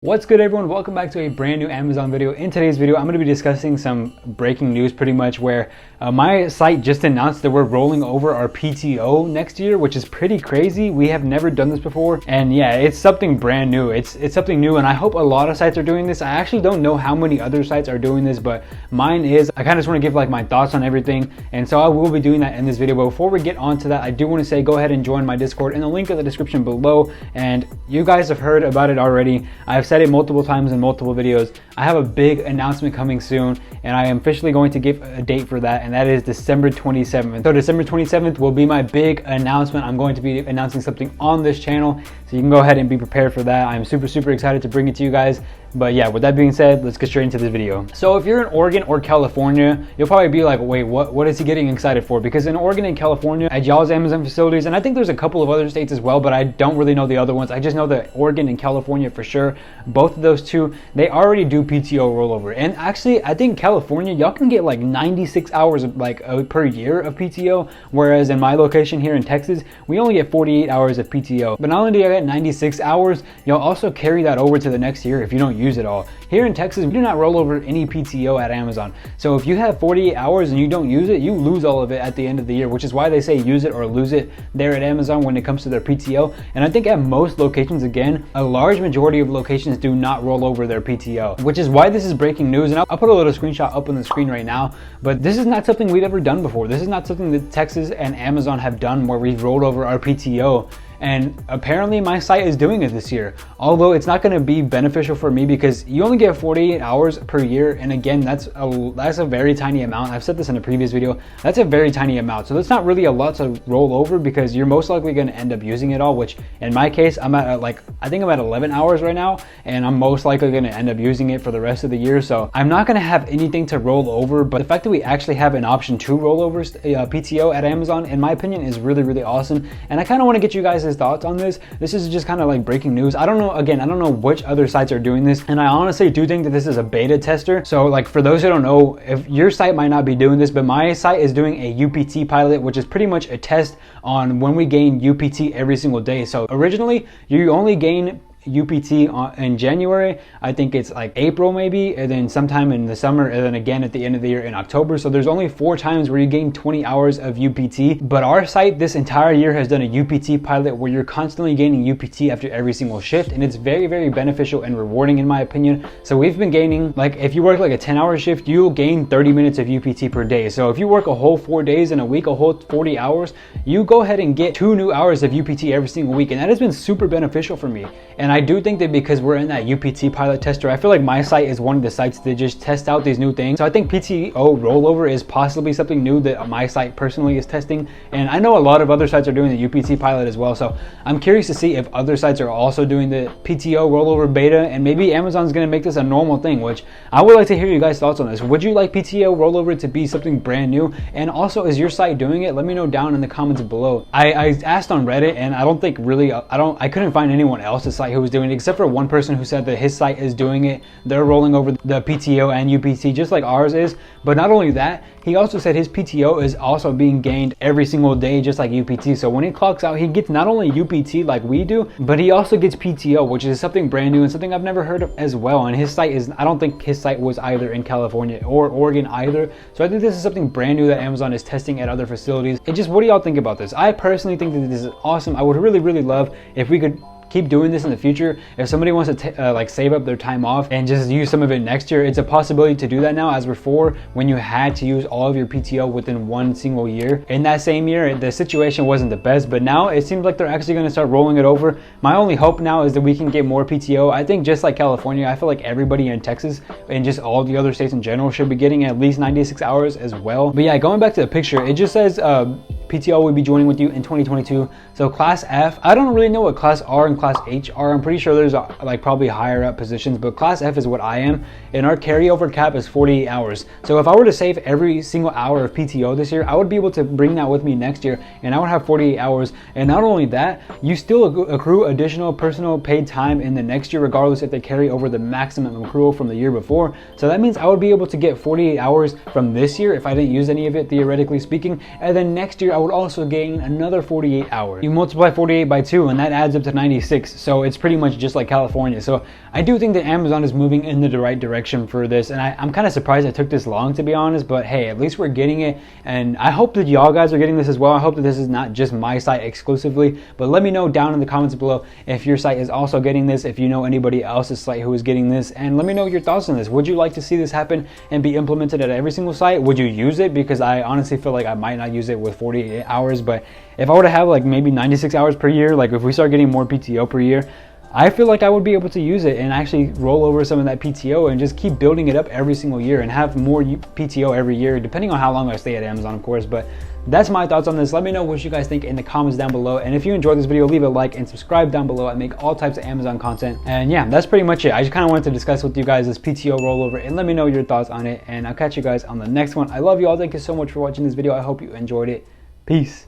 What's good, everyone? Welcome back to a brand new Amazon video. In today's video, I'm going to be discussing some breaking news pretty much where my site just announced that we're rolling over our PTO next year, which is pretty crazy. We have never done this before. And yeah, it's something brand new. It's something new, and I hope a lot of sites are doing this. I actually don't know how many other sites are doing this, but mine is. I kind of just want to give like my thoughts on everything. And so I will be doing that in this video. But before we get on to that, I do want to say go ahead and join my Discord in the link in the description below. And you guys have heard about it already. I've said it multiple times in multiple videos. I have a big announcement coming soon, and I am officially going to give a date for that, and that is December 27th. So December 27th will be my big announcement. I'm going to be announcing something on this channel, so you can go ahead and be prepared for that. I'm super excited to bring it to you guys. But yeah, with that being said, let's get straight into this video. So if you're in Oregon or California, you'll probably be like, wait, what is he getting excited for? Because in Oregon and California, at y'all's Amazon facilities, and I think there's a couple of other states as well, but I don't really know the other ones. I just know that Oregon and California for sure, both of those two, they already do PTO rollover. And actually, I think California, y'all can get like 96 hours of per year of PTO, whereas in my location here in Texas, we only get 48 hours of PTO. But not only do you get 96 hours, you'll also carry that over to the next year if you don't use it all. Here in Texas, we do not roll over any PTO at Amazon. So if you have 48 hours and you don't use it, you lose all of it at the end of the year, which is why they say use it or lose it there at Amazon when it comes to their PTO. And I think at most locations, again, a large majority of locations do not roll over their PTO, which is why this is breaking news. And I'll put a little screenshot up on the screen right now, but this is not something we've ever done before. This is not something that Texas and Amazon have done where we've rolled over our PTO. And apparently my site is doing it this year, although it's not going to be beneficial for me because you only get 48 hours per year. And again, that's a very tiny amount. I've said this in a previous video. That's a very tiny amount. So that's not really a lot to roll over because you're most likely going to end up using it all, which in my case, I'm at I think I'm at 11 hours right now, and I'm most likely going to end up using it for the rest of the year. So I'm not going to have anything to roll over, but the fact that we actually have an option to roll over PTO at Amazon, in my opinion, is really awesome. And I kind of want to get you guys' thoughts on this. This is just kind of like breaking news. I don't know which other sites are doing this, and I honestly do think that this is a beta tester. So like for those who don't know, if your site might not be doing this, but my site is doing a UPT pilot, which is pretty much a test on when we gain UPT every single day. So originally you only gain UPT in January, I think it's like April maybe, and then sometime in the summer, and then again at the end of the year in October. So there's only 4 times where you gain 20 hours of UPT. But our site this entire year has done a UPT pilot where you're constantly gaining UPT after every single shift, and it's very beneficial and rewarding in my opinion. So we've been gaining, like if you work like a 10-hour shift, you'll gain 30 minutes of UPT per day. So if you work a whole 4 days in a week, a whole 40 hours, you go ahead and get 2 new hours of UPT every single week, and that has been super beneficial for me. And I do think that because we're in that UPT pilot tester, I feel like my site is one of the sites that just test out these new things. So I think PTO rollover is possibly something new that my site personally is testing. And I know a lot of other sites are doing the UPT pilot as well. So I'm curious to see if other sites are also doing the PTO rollover beta, and maybe Amazon's going to make this a normal thing, which I would like to hear you guys' thoughts on this. Would you like PTO rollover to be something brand new? And also, is your site doing it? Let me know down in the comments below. I asked on Reddit, and I don't think really, I couldn't find anyone else's site who was doing it, except for one person who said that his site is doing it. They're rolling over the PTO and UPT just like ours is. But not only that, he also said his PTO is also being gained every single day just like UPT. So when he clocks out, he gets not only UPT like we do, but he also gets PTO, which is something brand new and something I've never heard of as well. And his site is, I don't think his site was either in California or Oregon either. So I think this is something brand new that Amazon is testing at other facilities. What do y'all think about this? I personally think that this is awesome. I would really love if we could keep doing this in the future. If somebody wants to like save up their time off and just use some of it next year, it's a possibility to do that now, as before when you had to use all of your PTO within one single year. In that same year, the situation wasn't the best, but now it seems like they're actually going to start rolling it over. My only hope now is that we can get more PTO. I think just like California, I feel like everybody in Texas and just all the other states in general should be getting at least 96 hours as well. But yeah, going back to the picture, it just says PTO will be joining with you in 2022. So class F, I don't really know what class R and class H are. I'm pretty sure there's like probably higher up positions, but class F is what I am, and our carryover cap is 48 hours. So if I were to save every single hour of PTO this year, I would be able to bring that with me next year, and I would have 48 hours. And not only that, you still accrue additional personal paid time in the next year, regardless if they carry over the maximum accrual from the year before. So that means I would be able to get 48 hours from this year if I didn't use any of it, theoretically speaking, and then next year I would also gain another 48 hours. You multiply 48 by 2 and that adds up to 96. So it's pretty much just like California. So I do think that Amazon is moving in the right direction for this, and I'm kind of surprised it took this long, to be honest, but hey, at least we're getting it, and I hope that y'all guys are getting this as well. I hope that this is not just my site exclusively, but let me know down in the comments below if your site is also getting this, if you know anybody else's site who is getting this, and let me know your thoughts on this. Would you like to see this happen and be implemented at every single site? Would you use it? Because I honestly feel like I might not use it with 48 hours, but if I were to have like maybe 96 hours per year, like if we start getting more PTO per year, I feel like I would be able to use it and actually roll over some of that PTO and just keep building it up every single year and have more PTO every year, depending on how long I stay at Amazon, of course. But that's my thoughts on this. Let me know what you guys think in the comments down below. And if you enjoyed this video, leave a like and subscribe down below. I make all types of Amazon content. And yeah, that's pretty much it. I just kind of wanted to discuss with you guys this PTO rollover and let me know your thoughts on it. And I'll catch you guys on the next one. I love you all. Thank you so much for watching this video. I hope you enjoyed it. Peace.